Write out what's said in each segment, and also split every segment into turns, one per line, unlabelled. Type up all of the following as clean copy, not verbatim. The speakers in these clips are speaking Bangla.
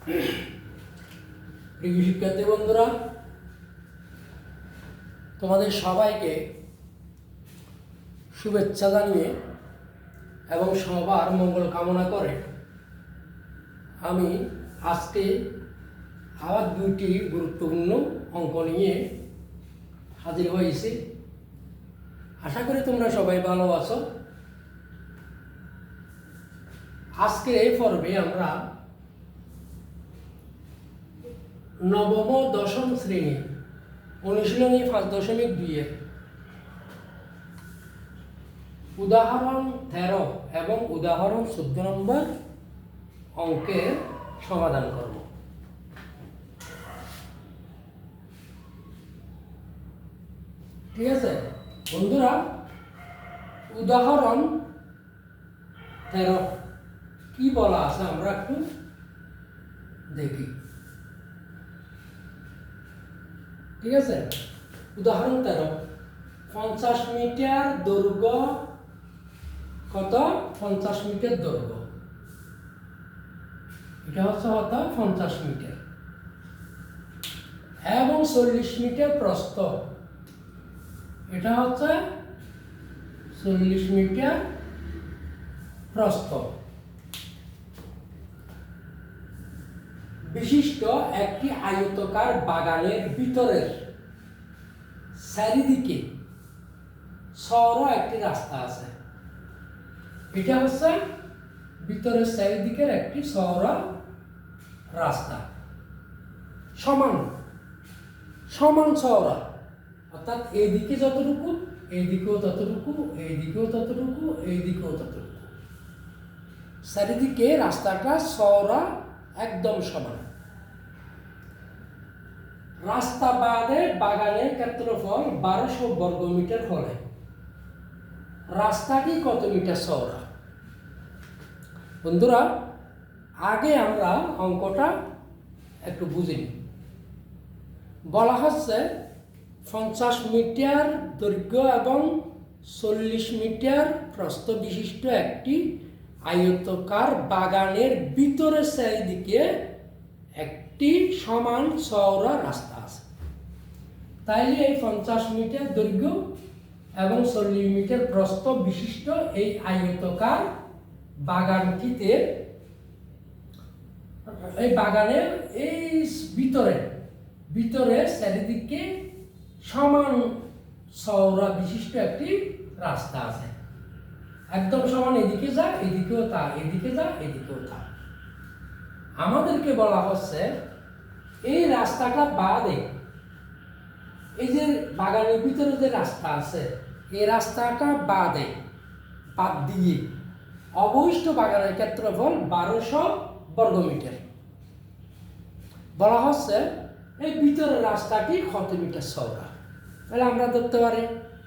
প্রিয় শিক্ষার্থী বন্ধুরা, তোমাদের সবাইকে শুভেচ্ছা জানিয়ে এবং সবার মঙ্গল কামনা করে আমি আজকে আবার দুটি গুরুত্বপূর্ণ অঙ্ক নিয়ে হাজির হয়েছি। আশা করি তোমরা সবাই ভালো আছো। আজকে এই পর্বে আমরা নবম ও দশম শ্রেণী অনুশীলনী 5.2 উদাহরণ 13 এবং উদাহরণ 14 নম্বর অঙ্কের সমাধান করব। ঠিক আছে বন্ধুরা, উদাহরণ 13 কি বলা আছে আমরা একটু দেখি। ঠিক আছে, উদাহরণ 13, 50 মিটার দৈর্ঘ্য কত? 50 মিটার দৈর্ঘ্য, এটা হচ্ছে কত? 50 মিটার এবং 40 মিটার প্রস্থ, এটা হচ্ছে 40 মিটার প্রস্থ বিশিষ্ট একটি আয়তাকার বাগানের ভিতরের চারিদিকে সরু একটি রাস্তা আছে। এটা হচ্ছে ভিতরের চারিদিকের একটি সরু রাস্তা, সমান সমান চওড়া, অর্থাৎ এইদিকে যতটুকু, এইদিকেও ততটুকু, এইদিকেও ততটুকু, এইদিকেও ততটুকু, চারিদিকে রাস্তাটা চওড়া একদম সমান। রাস্তা বাদে বাগানের ক্ষেত্রফল 1200 বর্গমিটার হলে রাস্তাটি কত মিটার চওড়া? বন্ধুরা, আগে আমরা অঙ্কটা একটু বুঝে নিই। বলা হচ্ছে 50 মিটার দৈর্ঘ্য এবং 40 মিটার প্রস্থ বিশিষ্ট একটি আয়তাকার বাগানের ভিতরের চারিদিকে একটি সমান চওড়া রাস্তা আছে। তাইলে এই 50 মিটার দৈর্ঘ্য এবং 40 মিটার প্রস্থ বিশিষ্ট এই আয়তাকার বাগানটিতে, এই বাগানের এই ভিতরে চারিদিকে সমান চওড়া বিশিষ্ট একটি রাস্তা আছে, একদম সমান, এদিকে যা এদিকেও তা, এদিকে যা এদিকেও তা। আমাদেরকে বলা হচ্ছে এই রাস্তাটা বাদে, এই যে বাগানের ভিতরে যে রাস্তা আছে, এই রাস্তাটা বাদ দিয়ে অবশিষ্ট বাগানের ক্ষেত্রফল 1200 বর্গমিটার। বলা হচ্ছে এই ভিতরের রাস্তাটি কত মিটার চওড়া? তাহলে আমরা ধরতে পারি,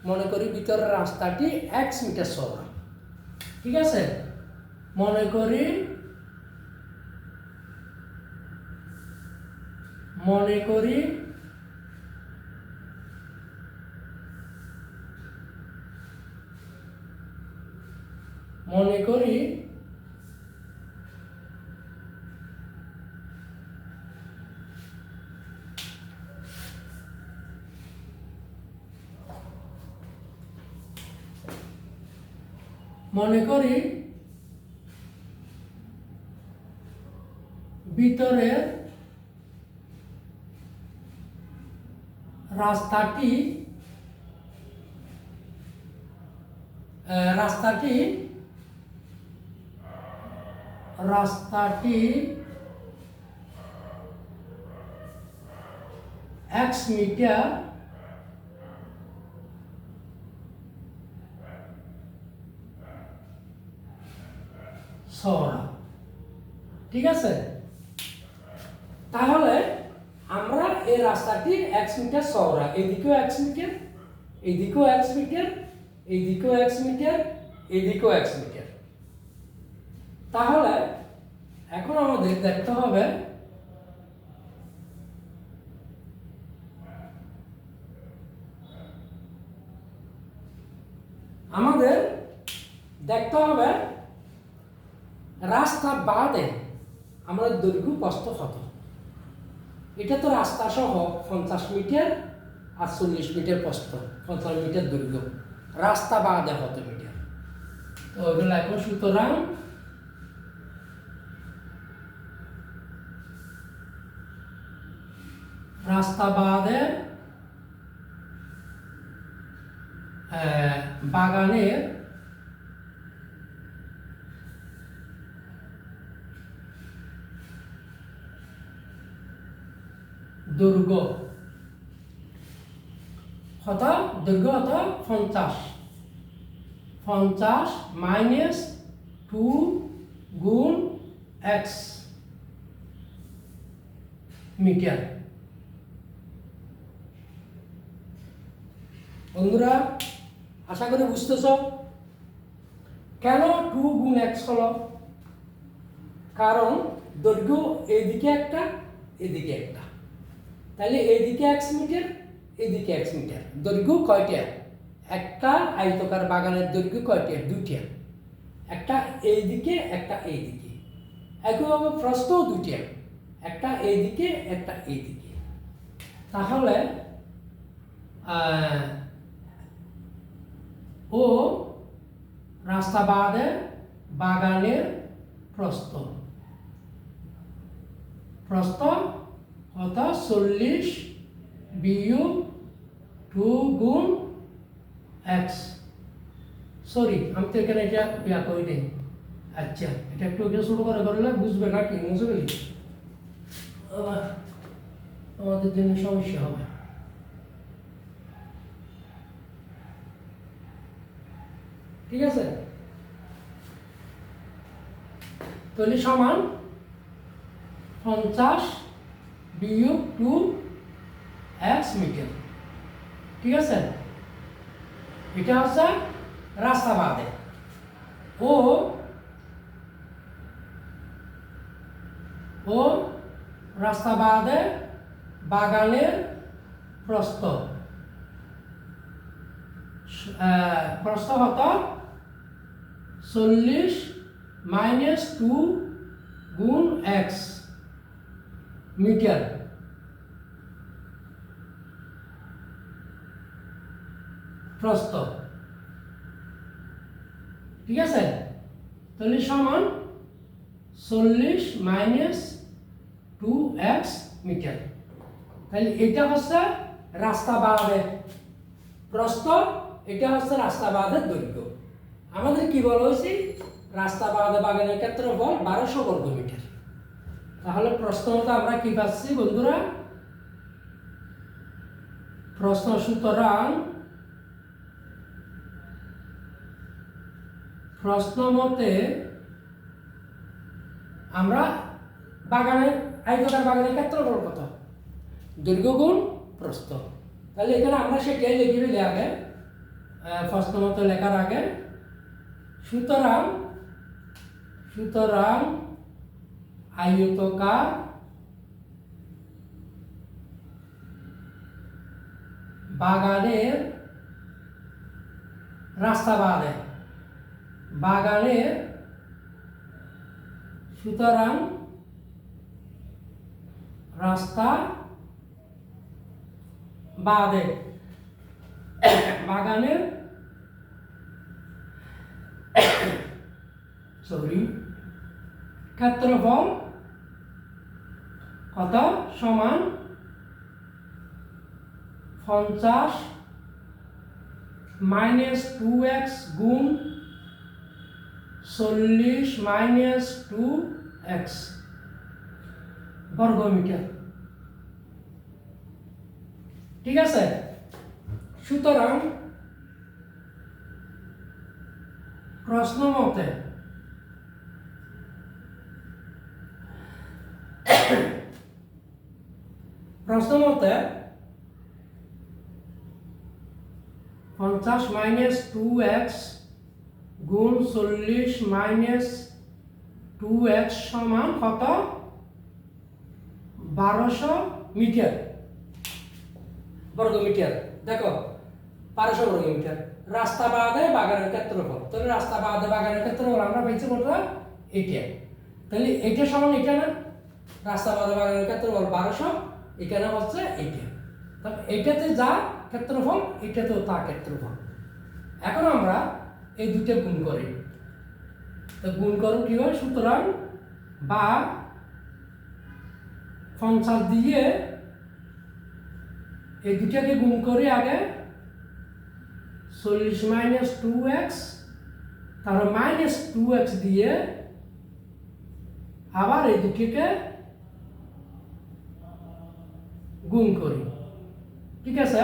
মনে করি ভিতরের রাস্তাটি x মিটার চওড়া। ঠিক আছে, মনে করি ভিতরের রাস্তাটি x মিটার চওড়া। ঠিক আছে, তাহলে আমরা এই রাস্তাটি x মিটার চওড়া, এদিকেও x মিটার, এদিকেও x মিটার, এদিকেও x মিটার, এদিকেও x মিটার। তাহলে এখন আমাদের দেখতে হবে রাস্তা বাদে আমাদের দৈর্ঘ্য প্রস্থ কত। এটা তো রাস্তা সহ 50 মিটার আর 40 মিটার প্রস্থ, 50 মিটার দৈর্ঘ্য, রাস্তা বাদে কত মিটার। তো ওগুলো এখন সুতরাং রাস্তা বাদে বাগানের দৈর্ঘ্য কত, দৈর্ঘ্য কত 50 মাইনাস 2 গুণ x মিটার। বন্ধুরা আশা করি বুঝতেছ কেন 2 গুণ x হলো, কারণ দৈর্ঘ্য এদিকে একটা এদিকে একটা, তাহলে এদিকে x মিটার এদিকে x মিটার। দৈর্ঘ্য কয়টা, একটা আয়তকার বাগানের দৈর্ঘ্য কয়টা, দুইটা, একটা এইদিকে একটা এইদিকে। একইভাবে প্রস্থও দুইটা, একটা এইদিকে একটা এইদিকে। তাহলে ও রাস্তা বাদে বাগানের প্রস্থ কত 40 বিয়োগ 2 গুণ x। সরি আমি তো এখানে এটা ইয়া করি নাই। আচ্ছা এটা একটু ছোট করে করলে বুঝবে নাকি, বুঝে গেলি আমাদের জন্য সমস্যা হবে। ঠিক আছে, তাহলে সমান 50 বিয়োগ 2 x মিটার। ঠিক আছে, এটা হচ্ছে রাস্তা বাদে ও রাস্তা বাদে বাগানের প্রস্থ হতো 40 মাইনাস 2 গুণ x মিটার। প্রস্থ ঠিক আছে, তাহলে সমান 40 মাইনাস 2x মিটার। তাহলে এটা হচ্ছে রাস্তা বাদে প্রস্থ, এটা হচ্ছে রাস্তা বাদের দৈর্ঘ্য। আমাদের কি বলা হয়েছে, রাস্তা বাদে বাগানের ক্ষেত্রফল 1200 বর্গ মিটার। তাহলে প্রশ্ন মতো আমরা কি পাচ্ছি বন্ধুরা, প্রশ্ন সুতরাং প্রশ্ন মতে আমরা বাগানের আয়তকার বাগানের ক্ষেত্রফল কত, দৈর্ঘ্য গুণ প্রস্থ। তাহলে এখানে আমরা সেটাই লিখে ফেলি আগে প্রশ্ন মতো লেখার আগে। সুতরাং আয়তকার বাগানের রাস্তা বাদে বাগানের সুতরাং রাস্তা বাদে বাগানের ক্ষেত্রফল কত, সমান 50 মাইনাস 2x গুণ 40 মাইনাস 2x বর্গ মিটার। ঠিক আছে, সুতরাং প্রশ্ন মতে প্রশ্ন মতে 50 মাইনাস 2x গুণ 40 মাইনাস 2x সমান কত, 1200 মিটার বর্গ মিটার। দেখো 1200 বর্গ মিটার রাস্তা বাদে বাগানের ক্ষেত্রফল। তাহলে রাস্তা বাদে বাগানের ক্ষেত্রফল আমরা পেয়েছি কত, এটা। তাহলে এটা সমান এটা না, রাস্তা বাগানের ক্ষেত্রফল 1200, এখানে হচ্ছে এইটা, তাহলে এটাতে যা ক্ষেত্রফল এটাতেও তা ক্ষেত্রফল। এখন আমরা এই দুটো গুণ করি, তো গুণ করো কি হয়, সুতরাং বা 50 দিয়ে এই দুটাকে গুণ করি আগে, 40 মাইনাস 2x, তারপর মাইনাস 2x দিয়ে আবার এই দুটিকে গুণ করি, ঠিক আছে,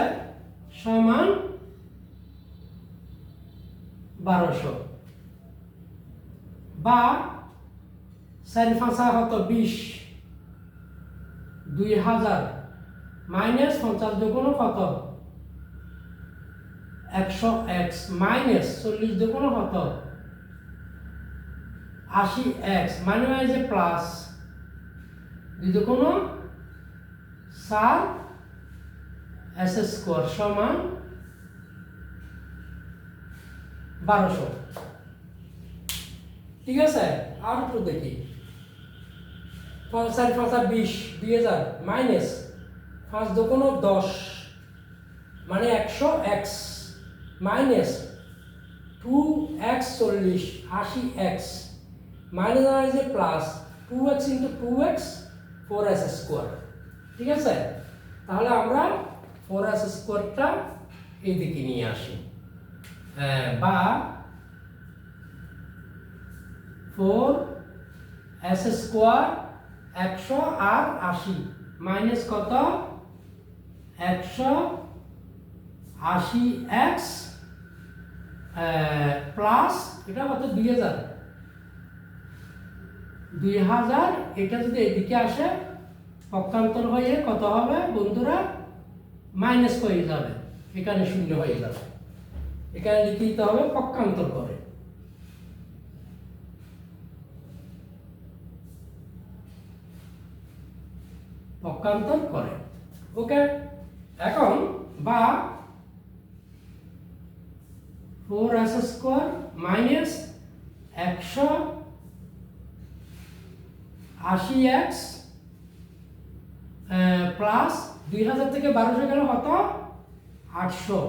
সমান 1200 বা 4 5 কত 20, 2000 মাইনাস 50 দুগুণ কত 100x মাইনাস 40 দুগুণ কত 80x মানে যে প্লাস 2 দুগুণ 4 s স্কয়ার সমান 1200, ঠিক আছে। আর একটু দেখি, 4 5 20, 2000 মাইনাস 5 দুগুণ 10 মানে 100x minus 2x 40 80x minus যে plus 2x into 2x 4s square, ঠিক আছে। তাহলে আমরা 4s স্কয়ারটা এইদিকে নিয়ে আসি, বা 4s স্কয়ার 100 আর 80 মাইনাস কত 180x প্লাস এটা কত 2000, এটা যদি এদিকে আসে পক্ষান্তর হয়ে কত হবে বন্ধুরা, মাইনাস হয়ে যাবে, এখানে শূন্য হয়ে যাবে, এখানে লিখে দিতে হবে পক্ষান্তর করে, পক্ষান্তর করে, ওকে। এখন বা 4s square minus 180x plus 2000 থেকে 1200 গেল কত 800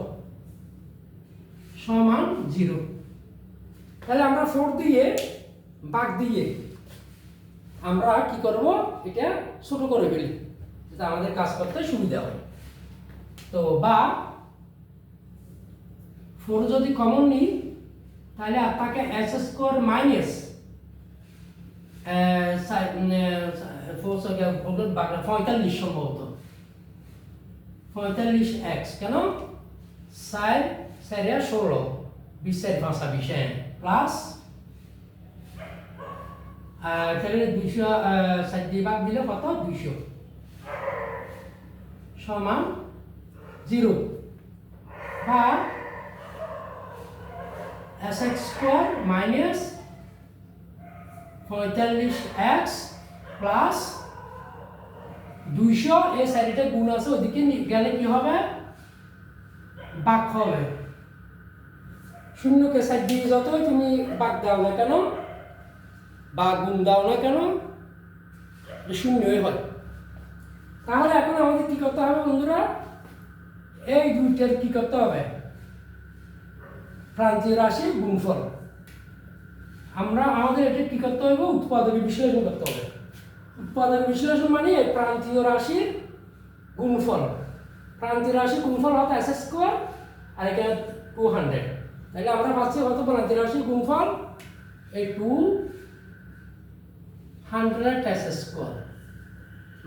সমান 0। তাহলে আমরা 4 দিয়ে ভাগ দিয়ে আমরা কি করব, এটা ছোট করে ফেলি যাতে আমাদের কাজ করতে সুবিধা হয়। তো বা 4 যদি কমন নিই তাহলে আপনাকে s স্কয়ার মাইনাস 45 সম্ভবত 45x, কেন 4 4 16 20 ভাষা 20 প্লাস তাহলে 200 4 দিয়ে ভাগ দিলে কত 200 সমান 0 বা sx square minus 45x plus 200, এই সাইডে গুণ আছে ওদিকে গেলে কি হবে ভাগ হবে, শূন্যকে সাইড দিয়ে যতই তুমি ভাগ দাও না কেন বা গুণ দাও না কেন শূন্যই হয়। তাহলে এখন আমাদের কি করতে হবে বন্ধুরা, এই দুইটার কি করতে হবে প্রান্তীয় রাশি গুণফল, আমরা আমাদের এটা কি করতে হবে উৎপাদকে বিশ্লেষণ করতে হবে। উৎপাদক বিশ্লেষণ মানে প্রান্তীয় রাশির গুণফল, প্রান্তীয় রাশির গুণফল হতো s স্কয়ার আর এখানে 200, তাহলে আমরা পাচ্ছি কত প্রান্তীয় রাশির গুণফল এই 200s স্কয়ার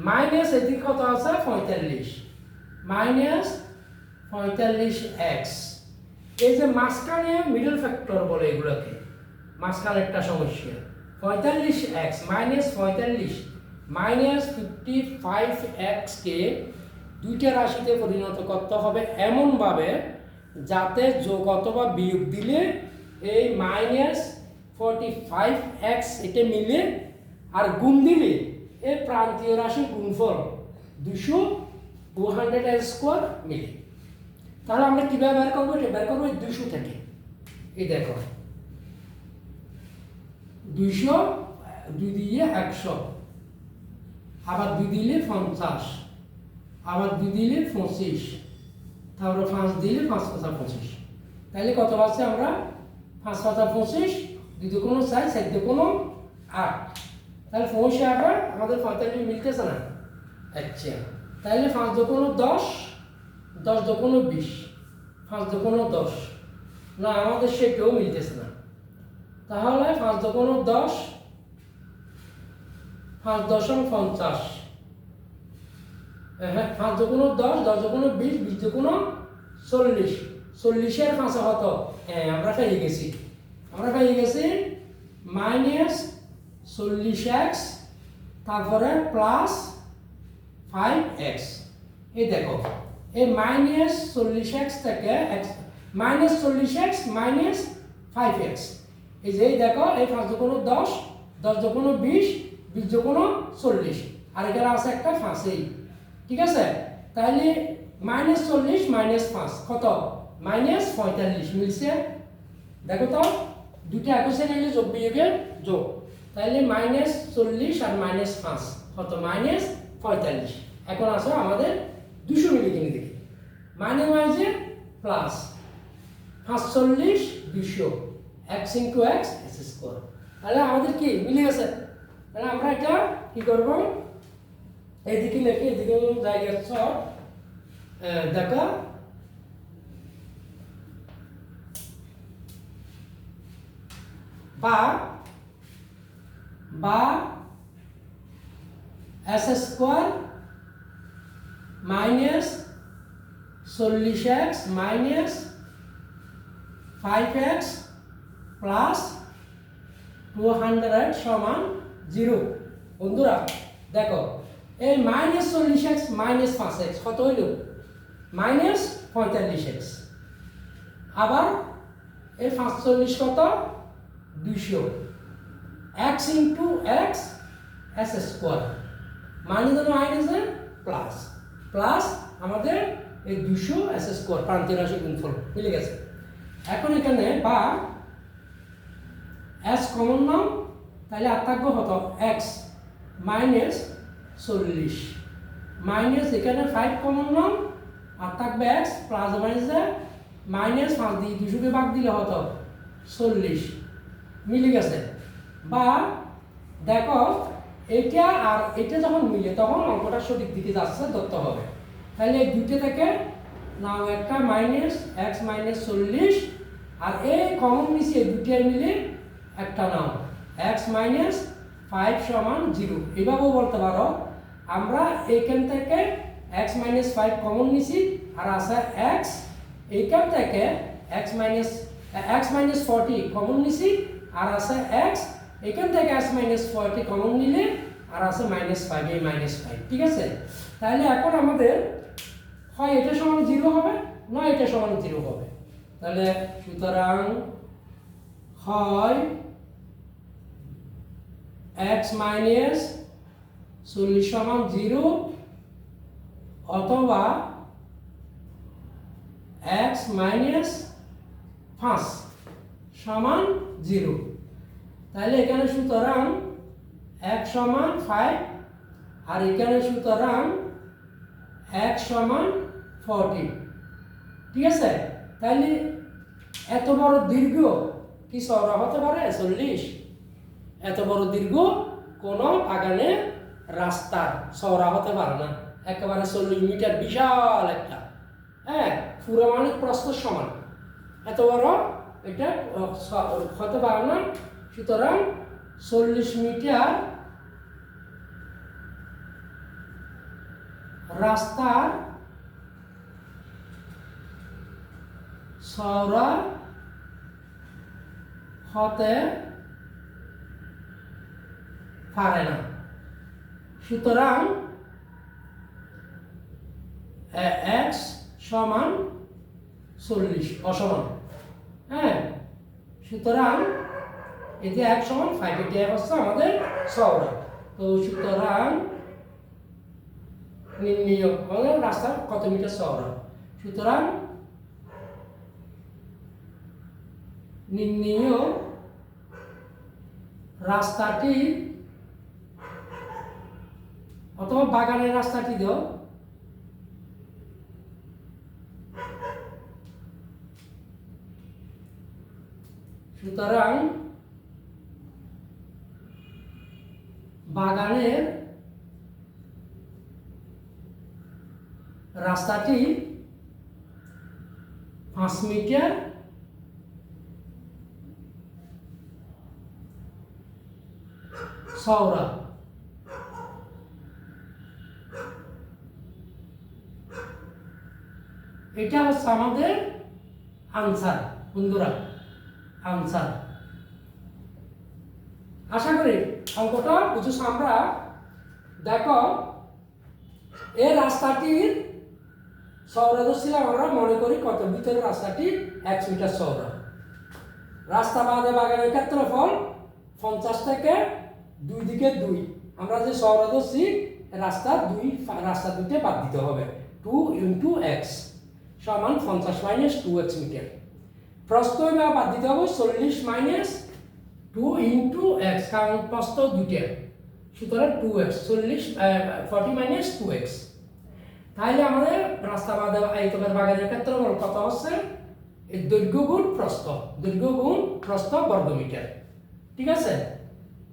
মাইনাস এদিকে কত আছে 45 মাইনাস 45x, এই যে মাঝখানে মিডল ফ্যাক্টর বলে এগুলোকে, মাঝখানে একটা সমস্যা 45x মাইনাস 45 মাইনাস 55x কে দুইটা রাশিতে পরিণত করতে হবে এমন ভাবে যাতে যোগ অথবা বিয়োগ দিলে এই মাইনাস 45x এটা মিলে আর গুণ দিলে এই প্রান্তীয় রাশির গুণফল 200 স্কয়ার মিলে। তাহলে আমরা কিভাবে বের করবো, এটা বের করবো 200 থেকে, এই দেখো 200 2 দিয়ে 100, আবার 2 দিলে 50, আবার 2 দিলে 25, তারপরে 5 দিলে 5 পাঁচা 25। তাহলে কত পাচ্ছি আমরা? 5 পাঁচা 25, 2 দুগুণ 4, 4 দুগুণ 8। তাহলে 25 আবার আমাদের 45 মিলতেছে না। আচ্ছা, তাহলে 5 দুগুণ 10, 10 দুগুণ 20, 5 দুগুণ 10। না, আমাদের সেটাও মিলতেছে না। তাহলে 5 দুগুণ 10, 5 দশম 50, হ্যাঁ 5 দুগুণ 10, 10 দুগুণ 20, 20 দুগুণ 40, 40-এর 5 কত? হ্যাঁ, আমরা পেয়ে গেছি -40x, তারপরে প্লাস 5x। এই দেখো, এই -40x থেকে -40x মাইনাস 5x, এই যে দেখো, এই 5 দুগুণ 10, 10 দুগুণ 20, 20 দুগুণ 40, আর এখানে আছে একটা 5। এই ঠিক আছে, তাহলে -40 মাইনাস 5 কত? -45 মিলছে। দেখো তো, দুটো একই নিলে যোগ বিয়োগের যোগ, তাহলে -40 আর -5 কত? -45। এখন আসো আমাদের 200 মিলে কিনে দেখি। মানে যে প্লাস 45 200 x × x s²। তাহলে আমাদের কি মিলে গেছে? তাহলে আমরা এটা কি করব? এইদিকে লিখে এদিকে জায়গা শর্ট, দেখো বা s² minus 40x minus 5x plus 200 সমান 0। বন্ধুরা দেখো, এই -40x মাইনাস 5x কত হইল? -45x। আবার এই 45 কত? 200 x × x s², মানে যেন আইনেছে প্লাস প্লাস আমাদের এই 200 s² প্রান্তীয় রাশি গুণফল মিলে গেছে। এখন এখানে বা s কমন নাম, তাহলে আর থাকবে কত? x -40 মাইনাস এখানে 5 কমন নাম, আর থাকবে x প্লাস -5 দিয়ে 200 কে ভাগ দিলে হতো 40 মিলে গেছে। বা দেখো, এটা আর এটা যখন মিলে তখন অঙ্কটা সঠিক দিকে যাচ্ছে ধরতে হবে। তাহলে এই দুটো থেকে নাও একটা -x -40, আর এই কমন নিচে দুটোই মিলে একটা নাও x -5 সমান 0। এভাবেও বলতে পারো, আমরা এইখান থেকে x -5 কমন নিছি, আর আছে x, এইখান থেকে x -40 কমন নিছি, আর আছে x, এখান থেকে x -40 কমন নিলে আর আছে -5, এই -5। ঠিক আছে, তাহলে এখন আমাদের হয় এটা সমান 0 হবে, না এটা সমান 0 হবে। তাহলে সুতরাং হয় x -40 সমান 0, অথবা x -5 সমান 0। তাহলে এখানে সুতরাং x সমান 5, আর এখানে সুতরাং x সমান 40। ঠিক আছে, তাহলে এত বড় দীর্ঘ কি চওড়া হতে পারে? 40। এত বড় দীর্ঘ কোনো বাগানে রাস্তার চওড়া হতে পারে না। একেবারে 40 মিটার বিশাল একটা, হ্যাঁ, পুরো মানে প্রস্থের সমান, এত বড় এটা হতে পারে না। সুতরাং 40 মিটার রাস্তার চওড়া হতে পারে না। সুতরাং x সমান 40 অসমান, হ্যাঁ। সুতরাং এই যে x সমান 5, এটি হচ্ছে আমাদের চওড়া। তো সুতরাং নির্ণয় আমাদের রাস্তা কত মিটার চওড়া। সুতরাং নির্ণয় রাস্তাটি অথবা বাগানের রাস্তাটি দাও, সুতরাং বাগানের রাস্তাটি 5 মিটার চওড়া। এটা হচ্ছে আমাদের আনসার বন্ধুরা, আনসার। আশা করি অঙ্কটা বুঝেছ। আমরা দেখো এই রাস্তাটির চওড়া ধরছিলাম, আমরা মনে করি কত, ভিতরের রাস্তাটি 1 মিটার চওড়া। রাস্তা বাদে বাগানের ক্ষেত্রফল 50 থেকে 2 দিকে 2, আমরা যে চওড়া ধরছি রাস্তা দুইটা বাদ দিতে হবে। 2 × x সমান 50 - 2x মিটার। প্রস্থ বাদ দিতে হবে 40 - 2 × x, কারণ প্রস্থ দুইটা, সুতরাং 2x, 40 - 2x। তাহলে আমাদের রাস্তা বাদে আয়তকার বাগানের ক্ষেত্রফল কত হচ্ছে? এই দৈর্ঘ্য গুণ প্রস্থ বর্গমিটার। ঠিক আছে?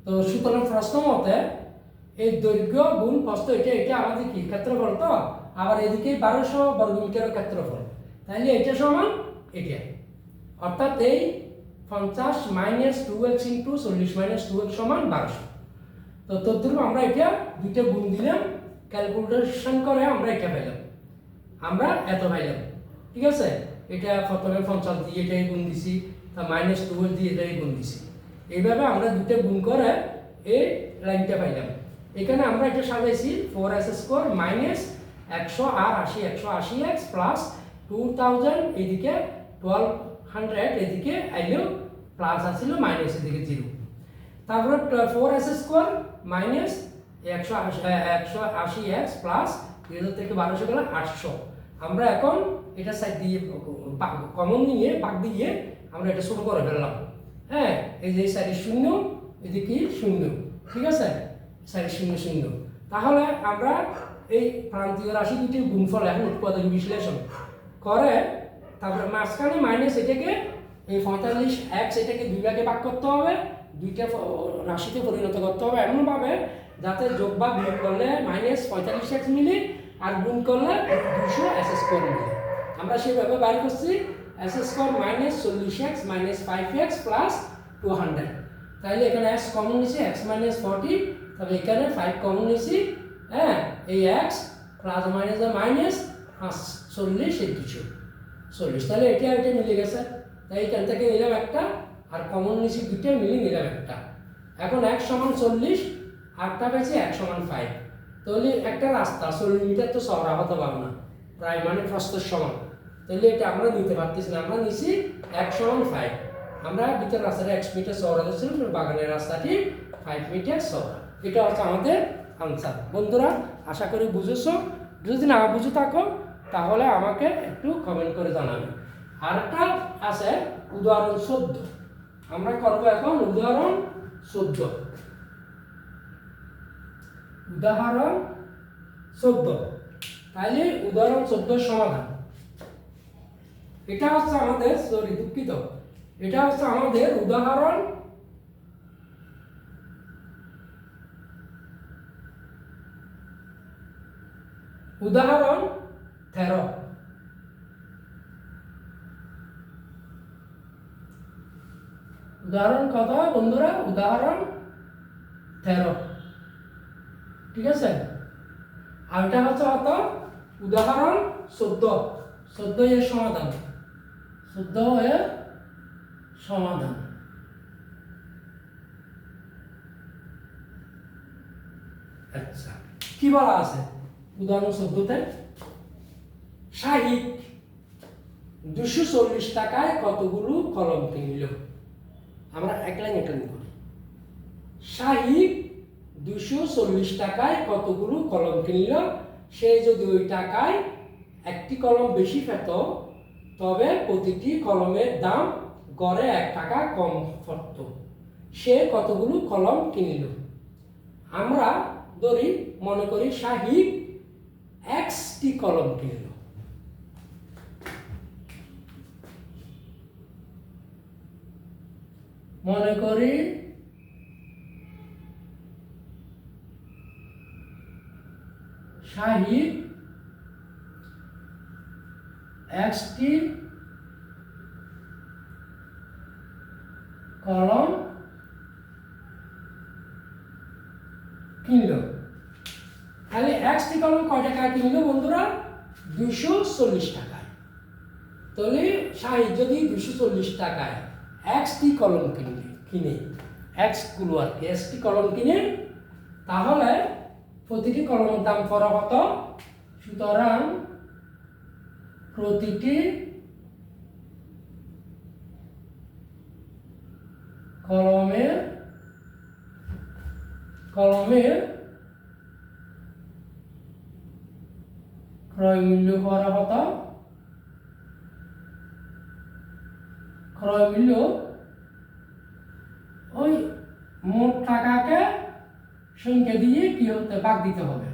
তো সুতরাং প্রশ্ন মতে এই দৈর্ঘ্য গুণ প্রস্থ এটা আমাদের কি ক্ষেত্রফল, তো আবার এদিকে 1200 বর্গমিটারের ক্ষেত্রফল, তাহলে এটা সমান এটা, অর্থাৎ এই 50 - 2x × 40 - 2x সমান 1200। তো তদ্রূপ আমরা এটা দুইটা গুণ দিলাম, ক্যালকুলেশন করে আমরা এটা পাইলাম, আমরা এত পাইলাম। ঠিক আছে? এটা প্রথমে 50 দিয়ে এটাই গুণ দিছি, তা -2 দিয়ে এটাই গুণ দিছি, এইভাবে আমরা দুটো গুণ করে এই লাইনটা পাইলাম। এখানে আমরা এটা সাজাইছি 4s² - 100 আর 80, 180x প্লাস 2000 এদিকে 1200 এদিকে আইলেও প্লাস আসছিল, মাইনাস এদিকে 0। তারপরে 4s² - 180x প্লাস 2000 থেকে 1200 গেল 800। আমরা এখন এটা সাইড দিয়ে কমন নিয়ে ভাগ দিয়ে আমরা এটা শুরু করে ফেললাম। হ্যাঁ, এই যে সাইডে 0 এদিকে 0, ঠিক আছে, সাইডে 0 0। তাহলে আমরা এই প্রান্তীয় রাশি দুটির গুণফল এখন উৎপাদক বিশ্লেষণ করে, তারপরে মাঝখানে মাইনাস এটাকে এই 45x এটাকে 2 ভাগে ভাগ করতে হবে, দুইটা রাশিতে পরিণত করতে হবে এমনভাবে যাতে যোগ বা বিয়োগ করলে -45x মিলে আর গুণ করলে 200s² মিলে। আমরা সেভাবে বাইর করছি s² - 40x - 5x প্লাস 200। তাহলে এখানে x কমন নিছি, x - 40, তবে এখানে 5 কমন নিছি। হ্যাঁ, এই x প্লাস মাইনাস মাইনাস 40 এই 240, তাহলে এটা মিলে গেছে। তাই এখান থেকে নিলাম একটা, আর কমন নিছি দুটো, মিলে নিলাম একটা। এখন x সমান 40, আরটা পেয়েছি x সমান 5। তাহলে একটা রাস্তা 40 মিটার তো চওড়া হতে পারবে না, প্রায় মানে প্রস্থের সমান। তাহলে এটা আমরা নিতে পারতেছি না, আমরা নিছি x সমান 5। আমরা ভিতর রাস্তাটা 1 মিটার চওড়া ধরছিলাম, বাগানের রাস্তাটি 5 মিটার চওড়া। এটা হচ্ছে আমাদের আনসার। বন্ধুরা, আশা করি বুঝেছো। যদি না বুঝে থাকো তাহলে আমাকে একটু কমেন্ট করে জানাবে। আরেকটা আছে উদাহরণ 14, আমরা করব এখন উদাহরণ 14। উদাহরণ 14, তাহলে উদাহরণ 14 সমাধান। এটা হচ্ছে আমাদের দুঃখিত, এটা হচ্ছে আমাদের উদাহরণ 13। উদাহরণ কত বন্ধুরা? উদাহরণ 13, ঠিক আছে। আর এটা হচ্ছে উদাহরণ 14 এর সমাধান। 14 এর সমাধান। আচ্ছা, কি বলা আছে উদাহরণ 14-তে? শাহিক 240 টাকায় কতগুলো কলম কিনল? আমরা এক লাইন করি। শাহিক 240 টাকায় কতগুলো কলম কিনল? সে যদি ওই টাকায় একটি কলম বেশি পেত, তবে প্রতিটি কলমের দাম গড়ে 1 টাকা কম পড়ত। সে কতগুলো কলম কিনল? আমরা ধরি, মনে করি শাহিদ এক্সটি কলম কিনল। মনে করি শাহিদ এক্সটি কলম কিনল। তাহলে এক্সটি কলম কয় টাকায় কিনলো বন্ধুরা? 240 টাকায়। তাহলে শাহিদ যদি 240 টাকায় এক্সটি কলম কিনে এক্স গুলো আর কি এক্সটি কলম কিনে, তাহলে প্রতিটি কলমের দাম করা কত? সুতরাং প্রতিটি কলমের ক্রয় মূল্য করা কত? ক্রয় মূল্য ওই মোট টাকাকে সংখ্যা দিয়ে কি হতে ভাগ দিতে হবে,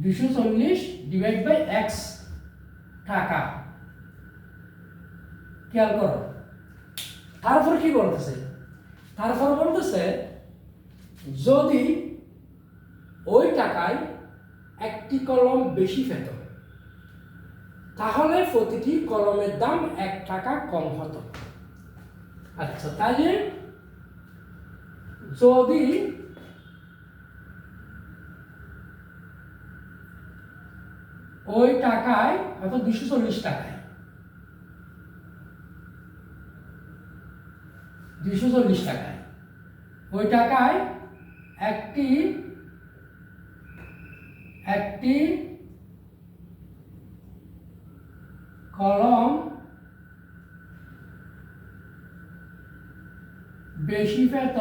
240 ডিভাইড বাই এক্স টাকা। খেয়াল করো, তারপর কি বলতেছে? তারপর বলতেছে যদি ওই টাকায় একটি কলম বেশি পেত, তাহলে প্রতিটি কলমের দাম 1 টাকা কম হতো। আচ্ছা, তাহলে যদি ওই টাকায় অর্থাৎ 240 টাকায় 240 টাকায় ওই টাকায় একটি কলম বেশি পেত,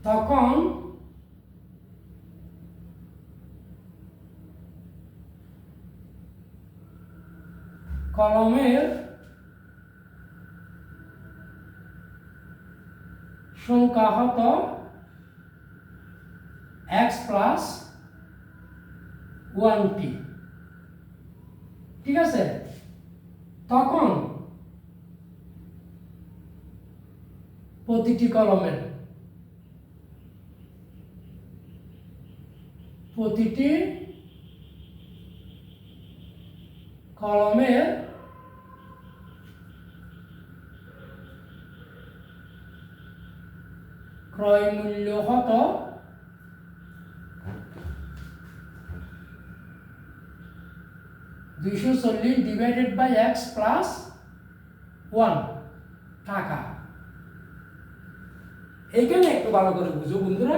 তখন কলমের সংখ্যা হতো x প্লাস 1t। ঠিক আছে? তখন প্রতিটি কলমের ক্রয় মূল্য হতো 240 ডিভাইডেড বাই x প্লাস 1 টাকা। এইখানে একটু ভালো করে বুঝো বন্ধুরা,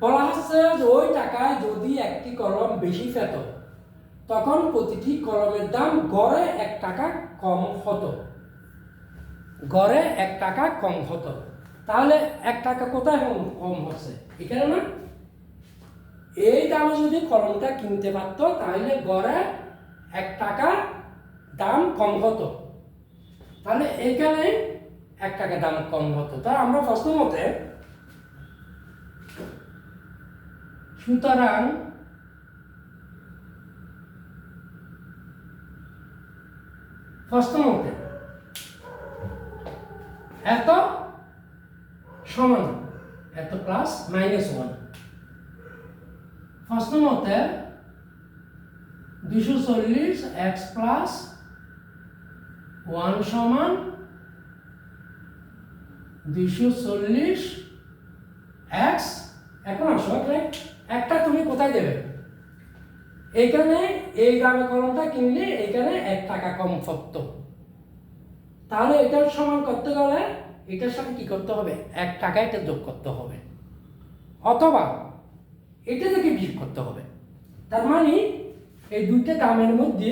বলা হচ্ছে যে ওই টাকায় যদি একটি কলম বেশি পেত, তখন প্রতিটি কলমের দাম গড়ে 1 টাকা কম হতো। গড়ে 1 টাকা কম হতো। তাহলে 1 টাকা কোথায় কম হচ্ছে? এখানে না? এই দামে যদি কলমটা কিনতে পারত, তাহলে গড়ে 1 টাকা দাম কম হতো। তাহলে এইখানে 1 টাকা দাম কম হতো। তাই আমরা প্রশ্ন মতে সুতরাং এত সমান এত প্লাস -1। প্রশ্ন মতে 240 x প্লাস 1 সমান 240 x। এখন আসো, একটা তুমি কোথায় দেবে? এইখানে এই দামে কলমটা কিনলে এখানে 1 টাকা কম পড়তো। তাহলে এটার সমান করতে গেলে এটার সাথে কি করতে হবে? 1 টাকা এটা যোগ করতে হবে, অথবা এটা থেকে বিয়োগ করতে হবে। তার মানে এই দুইটা দামের মধ্যে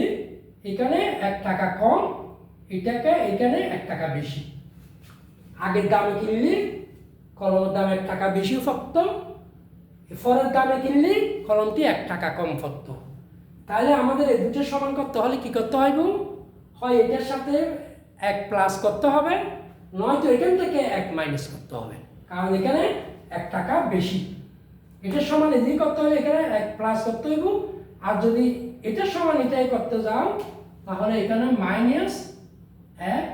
এখানে 1 টাকা কম, এটাকে এখানে 1 টাকা বেশি। আগের দামে কিনলে কলমের দাম 1 টাকা বেশি পড়তো, পরের দামে কিনলে কলমটি 1 টাকা কম পড়তো। তাহলে আমাদের এই দুটো সমান করতে হলে কি করতে হবে? হয় এটার সাথে 1 প্লাস করতে হবে, নয়তো এখান থেকে 1 মাইনাস করতে হবে, কারণ এখানে 1 টাকা বেশি। এটার সমান এদিকে করতে হলে এখানে 1 প্লাস করতে হইব, আর যদি এটার সমান এটাই করতে যাও তাহলে এখানে মাইনাস 1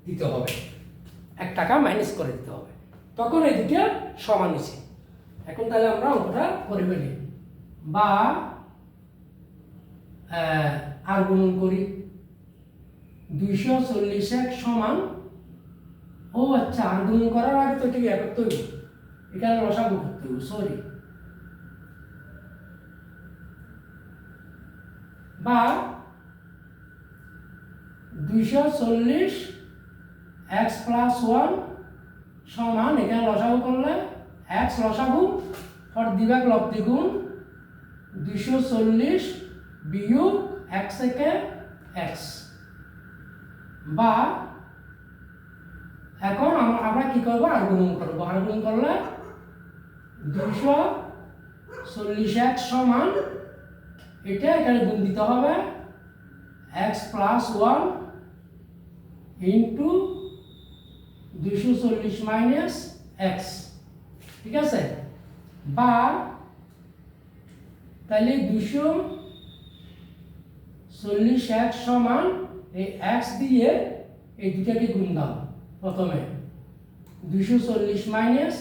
দিতে হবে, 1 টাকা মাইনাস করে দিতে হবে, তখন এই দুটো সমান হয়েছে। এখন তাহলে আমরা অঙ্কটা করে ফেলি, বা আর গুণন করি। 240 সমান, ও আচ্ছা, আর গুণন করার আগে তো ঠিক করতে হইব, এখানে লসাগু করতে হইব, সরি। বা 240 x প্লাস 1 সমান, এখানে লসাগু করলে x লসাগু ফর দিবাগ লব্ধি গুণ 240 বিয়োগ x থেকে x। বা এখন আমরা কি করব, আর গুণন করব। আর গুণন করলে 240x সমান, এটা এখানে গুণ দিতে হবে x plus 1 into 240 minus x, ঠিক আছে। বা তাহলে 240x সমান এই x দিয়ে এই দুটাকে গুণ দাও প্রথমে, 240 মাইনাস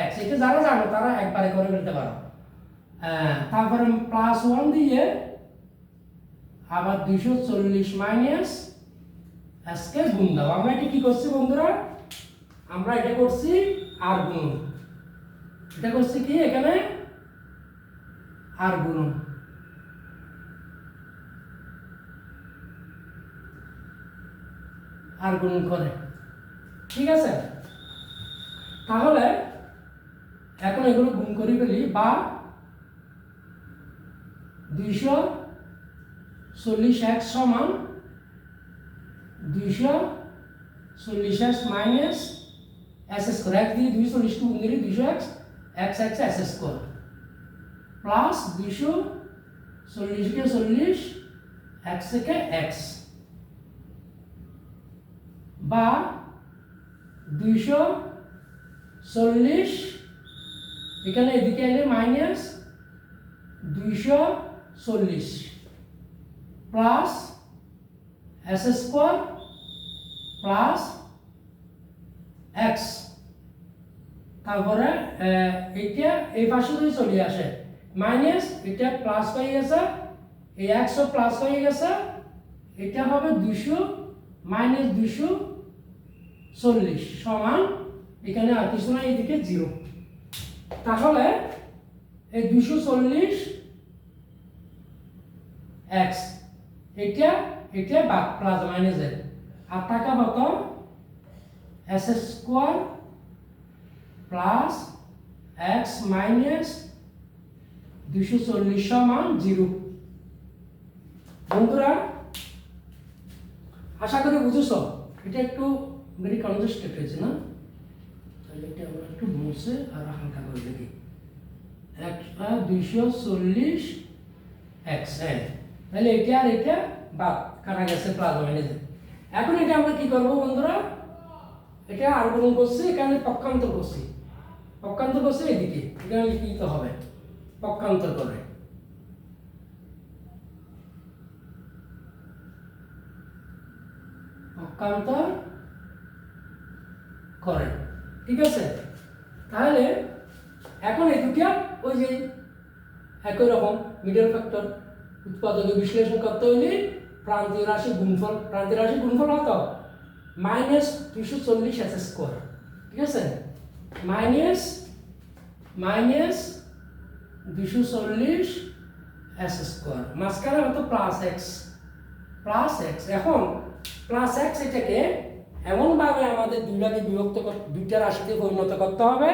x, এটা যারা জানো তারা একবারে করে ফেলতে পারো। তারপরে প্লাস 1 দিয়ে আবার 240 মাইনাস x কে গুণ দাও। আমরা এটা কি করছি বন্ধুরা, আমরা এটা করছি আর গুণ, এটা করছি কি এখানে আর গুণ, আর গুণ করে, ঠিক আছে। তাহলে এখন এগুলো গুণ করে ফেলি। বা 240x সমান 240x মাইনাস s স্কয়ার, এক দিয়ে 240 গুণ দিলে 200x x x s square plus 240 কে 40 x থেকে x। বা 240 এখানে এদিকে এলে minus 240 plus s square plus x। তারপরে এটা এই পাশে যদি চলে আসে মাইনাস, এটা প্লাস হয়ে গেছে, এই 100 প্লাস হয়ে গেছে, এটা হবে 200 মাইনাস 240 সমান, এখানে আর কিছু না, এইদিকে 0। তাহলে এই 240 x এটা বাদ প্লাস মাইনাস এর, আর টাকা কত s square plus x minus 240 সমান 0। বন্ধুরা আশা করি বুঝেছো, এটা একটু ভেরি কনজেস্টেড হয়েছে না, তাহলে এটা আমরা একটু মুছে আর হালকা করে দেখি। 240 x, তাহলে এটা আর এটা বাদ কাটা গেছে প্লাস মাইনাস। এখন এটা আমরা কি করব বন্ধুরা, এটা আর গুণ করছি, এখানে পক্ষান্তর করছি, পক্ষান্তর করছি এদিকে, এখানে লিখে দিতে হবে পক্ষান্তর করে। পক্ষান্তর করে, ঠিক আছে। তাহলে এখন এই দুটো ওই যে একই রকম মিডল ফ্যাক্টর, উৎপাদকে বিশ্লেষণ করতে হলে প্রান্তীয় রাশি গুণফল, প্রান্তীয় রাশি গুণফল কত মাইনাস 240 s স্কয়ার, ঠিক আছে, মাইনাস 240 s স্কয়ার, মাঝখানে হতো প্লাস x। এখন প্লাস x এটাকে এমনভাবে আমাদের দুইটাকে দুইটা রাশিতে পরিণত করতে হবে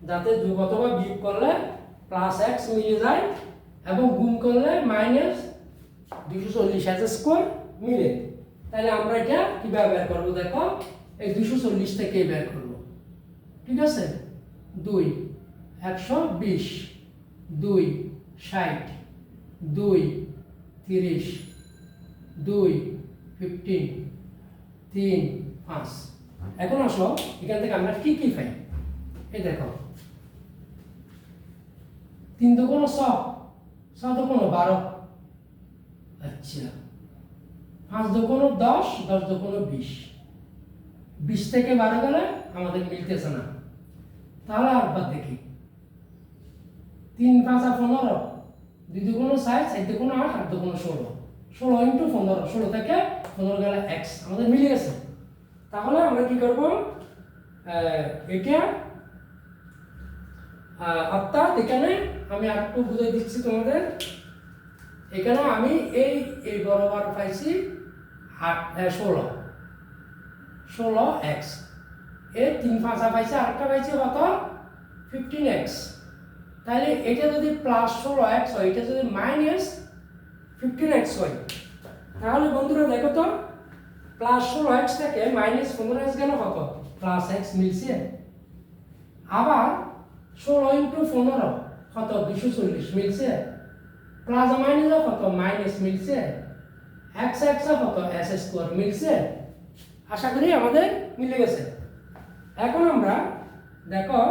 যাতে যোগ অথবা বিয়োগ করলে প্লাস x মিলে যায় এবং গুণ করলে মাইনাস 240 s স্কয়ার মিলে। তাহলে আমরা এটা কিভাবে বের করব, দেখো এই 240 থেকে বের করব, ঠিক আছে। 2 120, 2 60, 2 30, 2 15, 3 5, এখন আসো এখান থেকে আমরা কি কি পাই। এই দেখো 3 দুগুণ 6, 6 দুগুণ 12, আচ্ছা 5 দুগুণ 10, 10 দুগুণ 20, 20 থেকে 12 গেলে আমাদের মিলতেছে না, তাহলে আরেকবার দেখি 3 5 15, 2 দুগুণ 7, 7 দুগুণ 8, 8 দুগুণ 16, 16 ইন্টু 15, 16 থেকে 15 গেলে x আমাদের মিলে গেছে। তাহলে আমরা কি করব, এটা অর্থাৎ এখানে আমি আরেকটু বুঝিয়ে দিচ্ছি তোমাদের। এখানে আমি এই বরাবর পাইছি 16x, এই 3 5 পাইছি, আরেকটা পাইছি কত 15x। তাহলে এটা যদি প্লাস 16x হয়, এটা যদি মাইনাস 15x হয়, তাহলে বন্ধুরা দেখো তো প্লাস 16x থেকে মাইনাস 15x গেল কত, প্লাস x মিলছে। আবার 16 ইন্টু 15 কত 240 মিলছে, প্লাস মাইনাস কত মাইনাস মিলছে, x x কত s স্কয়ার মিলছে। আশা করি আমাদের মিলে গেছে। এখন আমরা দেখো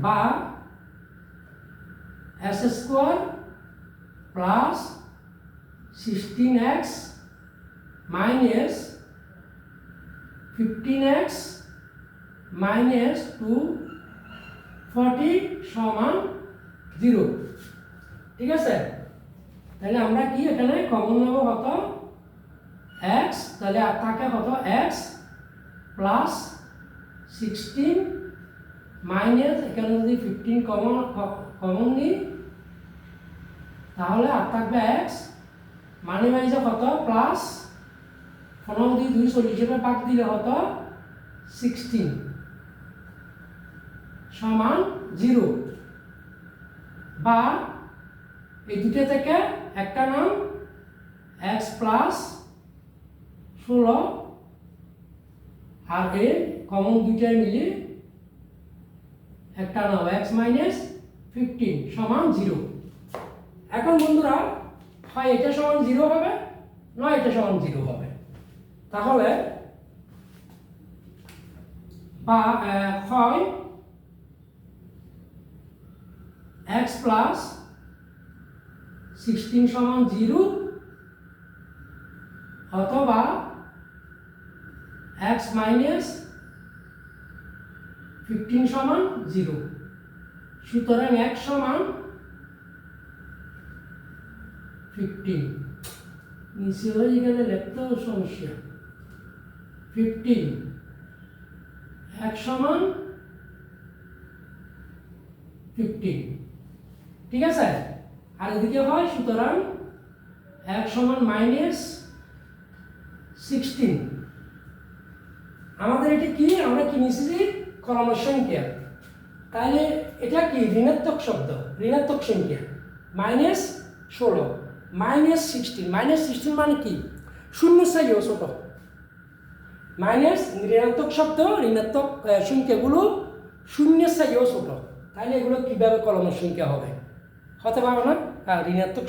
বা s square plus 16x minus 15x minus 240 সমান 0। ঠিক আছে, তাহলে আমরা কি এখানে কমন নেব কত x, তাহলে আর থাকে কত x প্লাস 16 মাইনাস এখানে যদি 15 কমন নিই তাহলে আর থাকবে x মানে বাইজে কত প্লাস 15 দিয়ে 240 ভাগ দিলে কত 16 সমান 0। বা এই দুটো থেকে একটা নাম x প্লাস 16 আর এর কমন দুইটাই মিলে একটা নাম x মাইনাস 15 সমান 0। এখন বন্ধুরা হয় এটা সমান 0 হবে, নয় এটা সমান 0 হবে। তাহলে বা হয় x প্লাস 16 সমান 0 অথবা x মাইনাস 15 সমান 0। সুতরাং x সমান 15, নিচে হয়ে গেলে লিখতেও সমস্যা, 15 x সমান 15। ঠিক আছে, আর এদিকে হয় সুতরাং x সমান মাইনাস 16। আমাদের এটা কি, আমরা কি নিয়েছি কলমের সংখ্যা, তাহলে এটা কি ঋণাত্মক শব্দ, ঋণাত্মক সংখ্যা মাইনাস 16 মাইনাস 16, মাইনাস 16 মানে কি শূন্যের চাইও ছোট, মাইনাস ঋণাত্মক শব্দ, ঋণাত্মক সংখ্যাগুলো শূন্যের চাইও ছোট, তাহলে এগুলো কিভাবে কলমের সংখ্যা হবে, হতে পারে না। কারণ ঋণাত্মক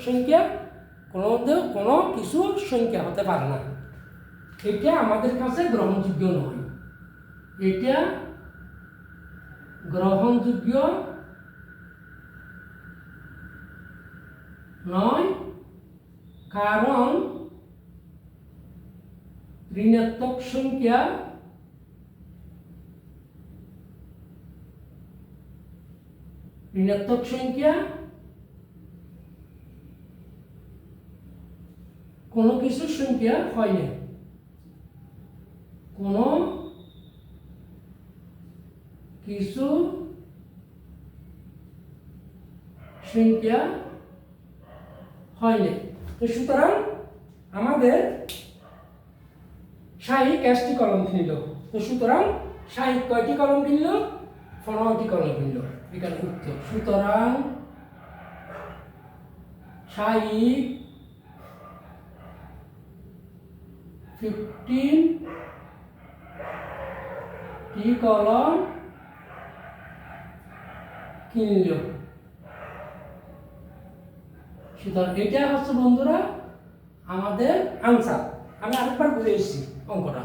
সংখ্যা কোনো কিছু সংখ্যা হতে পারে না, এটা আমাদের কাছে গ্রহণযোগ্য নয়, এটা গ্রহণযোগ্য নয়, কারণ ঋণাত্মক সংখ্যা কোনো কিছু সংখ্যা হয় না, কোনো কিছু সংখ্যা হয় না। তো সুতরাং আমাদের সাহিক 1টি কলম কিনল, তো সুতরাং সাহিক কয়টি কলম কিনল, 15টি কলম কিনল, এখানে উত্তর। সুতরাং সাহিক 15টি কলম কিনল। সুতরাং এটা হচ্ছে বন্ধুরা আমাদের আনসার। আমি আরেকবার বুঝে এসেছি অঙ্কটা।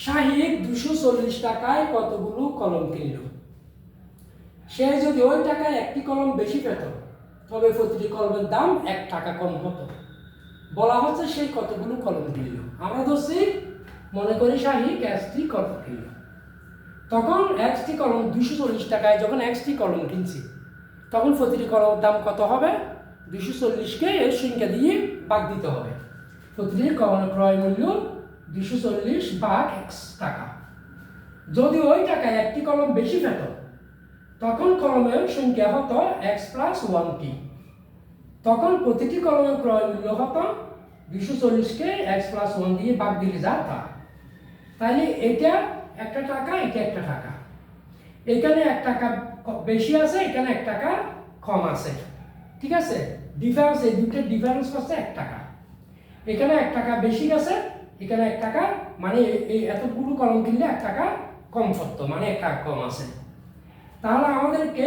শাহিদ 240 টাকায় কতগুলো কলম কিনল? সে যদি ওই টাকায় একটি কলম বেশি পেত তবে প্রতিটি কলমের দাম 1 টাকা কম হতো। বলা হচ্ছে সে কতগুলো কলম কিনল। আমরা ধরছি, মনে করি শাহিদ 1টি কলম কিনল। তখন 1টি কলম 240 টাকায় যখন 1টি কলম কিনছি, তখন প্রতিটি কলমের দাম কত হবে? 240কে এর সংখ্যা দিয়ে ভাগ দিতে হবে। প্রতিটি কলমের ক্রয় মূল্য 240 ভাগ x টাকা। যদি ওই টাকায় একটি কলম বেশি পেত তখন কলমের সংখ্যা হতো x + 1t। তখন প্রতিটি কলমের ক্রয় মূল্য হতো 240কে x + 1 দিয়ে ভাগ দিলে যা তা। তাহলে এটা একটা টাকা, এটা একটা টাকা। এখানে 1 টাকা বেশি আছে, এখানে 1 টাকা কম আছে, ঠিক আছে? ডিফারেন্স, এই দুটোর ডিফারেন্স হচ্ছে 1 টাকা। এখানে 1 টাকা বেশি গেছে, এখানে 1 টাকা, মানে এই এতগুলো কলম কিনলে 1 টাকা কম পড়তো, মানে 1 টাকা কম আছে। তাহলে আমাদেরকে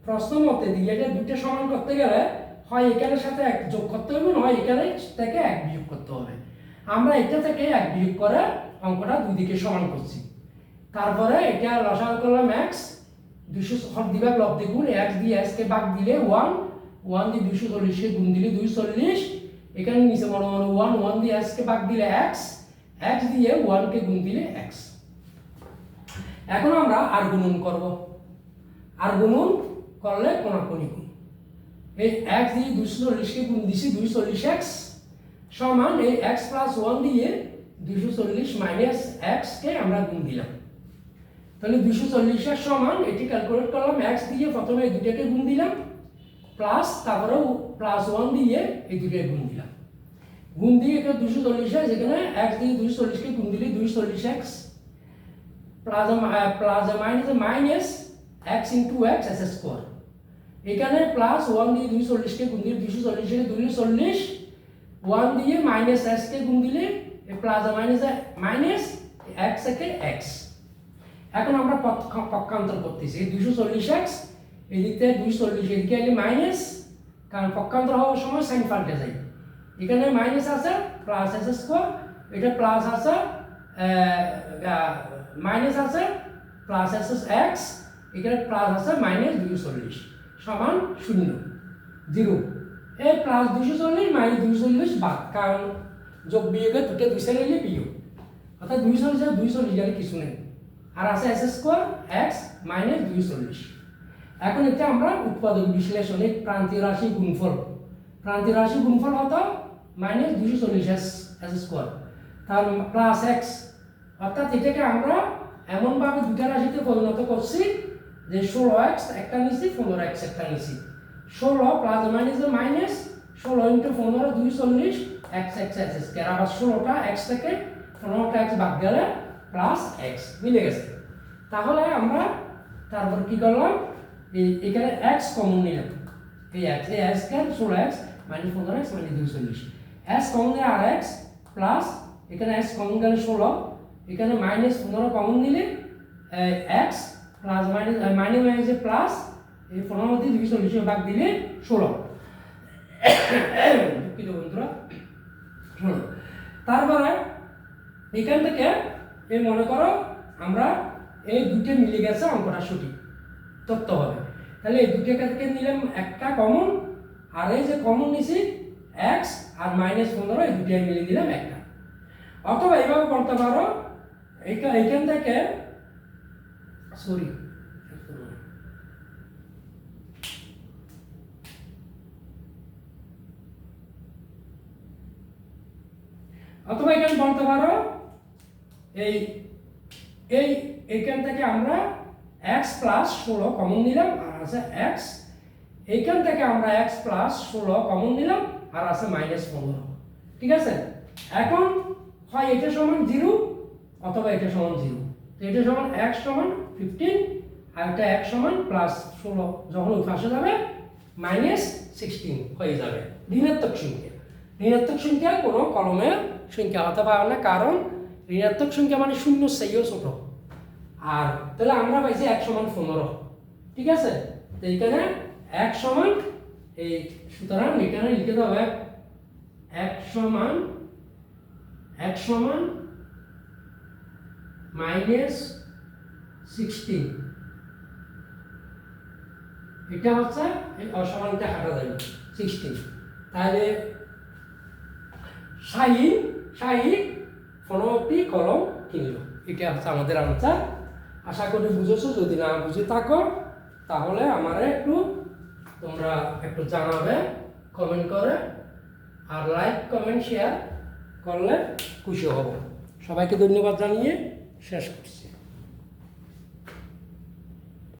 প্রশ্ন মতে দিয়ে এটা দুটো সমান করতে গেলে হয় এখানের সাথে 1 যোগ করতে হবে, নয় এখানে থেকে 1 বিয়োগ করতে হবে। আমরা এটা থেকে 1 বিয়োগ করে অঙ্কটা দুই দিকে সমান করছি। তারপরে এটা লসাগু করলাম x, 200 হর দিবা লব দ্বিগুণ, x দিয়ে x কে ভাগ দিলে 1, 1 দিয়ে 240 কে গুণ দিলে 240, এখানে নিচে মনে মনে 1, 1 দিয়ে x কে ভাগ দিলে x, x দিয়ে 1 কে গুণ দিলে x। এখন আমরা আর গুণন করব। আর গুণন করলে কোনাকুনি গুণ। এই x দিয়ে 240 কে গুণ দিছি 240x সমান এই x + 1 দিয়ে 240 - x কে আমরা গুণ দিলাম। তাহলে 240 এর সমান এটি ক্যালকুলেট করলাম, x দিয়ে প্রথমে এই দুটোকে গুণ দিলাম, প্লাস তারপরে +1 দিয়ে এই দুটোকে গুণ দিলাম। গুণ দিয়ে এটা 240 হয়, যেখানে x দিয়ে 240 কে গুণ দিলে 240x plus minus x * x s²। এখানে +1 দিয়ে 240 কে গুণ দিলে 240 কে 240, 1 দিয়ে -s কে গুণ দিলে প্লাস মাইনাস x থেকে x। এখন আমরা পক্ষান্তর করতেছি, 240x এদিক থেকে 240 এদিকে এলে মাইনাস, কারণ পক্ষান্তর হওয়ার সময় সাইন পাল্টে যায়। এখানে মাইনাস আছে প্লাস s², এটা প্লাস আছে মাইনাস আছে প্লাস x, এখানে প্লাস আছে -240 সমান 0, 0। এই প্লাস 240 -240 বাদ, কারণ যোগ বিয়োগে দুটো দুই সাইড এলে বিয়োগ, অর্থাৎ 240 আর 240 এর কিছু নেই, আর আছে s² x -240। এখন এটা আমরা উৎপাদক বিশ্লেষণে প্রান্তীয় রাশি গুণফল, প্রান্তীয় রাশি গুণফল হতো -240 s², তার প্লাস x, অর্থাৎ এটাকে আমরা এমনভাবে দুটা রাশিতে পরিণত করছি যে 16x একটা নিছি, 15x একটা নিছি। 16 প্লাস মাইনাস 16 × 15 240 x s², আবার 16টা x থেকে 15টা x বাদ গেলে প্লাস x মিলে গেছে। তাহলে আমরা তারপর কি করলাম, এখানে x কমন নিলাম, এই x কে 16x - 15x - 240, x কমন নিলে আর x প্লাস এখানে x কমন গেলে 16, এখানে -15 কমন নিলে x প্লাস মাইনাস প্লাস এই 15 দিয়ে 240 ভাগ দিলে 16। দুঃখিত বন্ধুরা, তারপরে এখান থেকে এই মনে করো আমরা এই দুটো মিলে গেছে, অঙ্কটা সঠিক তথ্য হবে। তাহলে এই দুটো থেকে নিলাম একটা কমন, আর এই যে কমন নিছি x আর -15 এই দুটো মিলে দিলাম একটা। অথবা এইভাবে করতে পারো, এইখান থেকে সরি অথবা এখানে বলতে পারো এইখান থেকে আমরা x + 16 কমন নিলাম, আর আছে x, এইখান থেকে আমরা x + 16 কমন নিলাম, আর আছে -15, ঠিক আছে? এখন হয় এটা সমান 0 অথবা এটা সমান 0। তো এটা সমান x সমান 15, আর এটা x সমান +16, যখন ওই পাশে যাবে -16 হয়ে যাবে। ঋণাত্মক সংখ্যা, ঋণাত্মক সংখ্যা কোনো কলমের সংখ্যা হতে পারে না, কারণ ঋণাত্মক সংখ্যা মানে 0 চেয়েও ছোট। আর তাহলে আমরা পাইছি x সমান 15, ঠিক আছে? তো এখানে x সমান এই, সুতরাং এখানে লিখে দেবো x সমান x সমান -16, এটা হচ্ছে এই অসমানটা কাটা যাবে 16, তাহলে শাহিন 15টি কলম কিনলো। এটা হচ্ছে আমাদের আনসার। আশা করি বুঝেছো। যদি না বুঝে থাকো তাহলে আমারে তোমরা একটু জানাবে কমেন্ট করে, আর লাইক কমেন্ট শেয়ার করলে খুশি হব। সবাইকে ধন্যবাদ জানিয়ে শেষ করছি।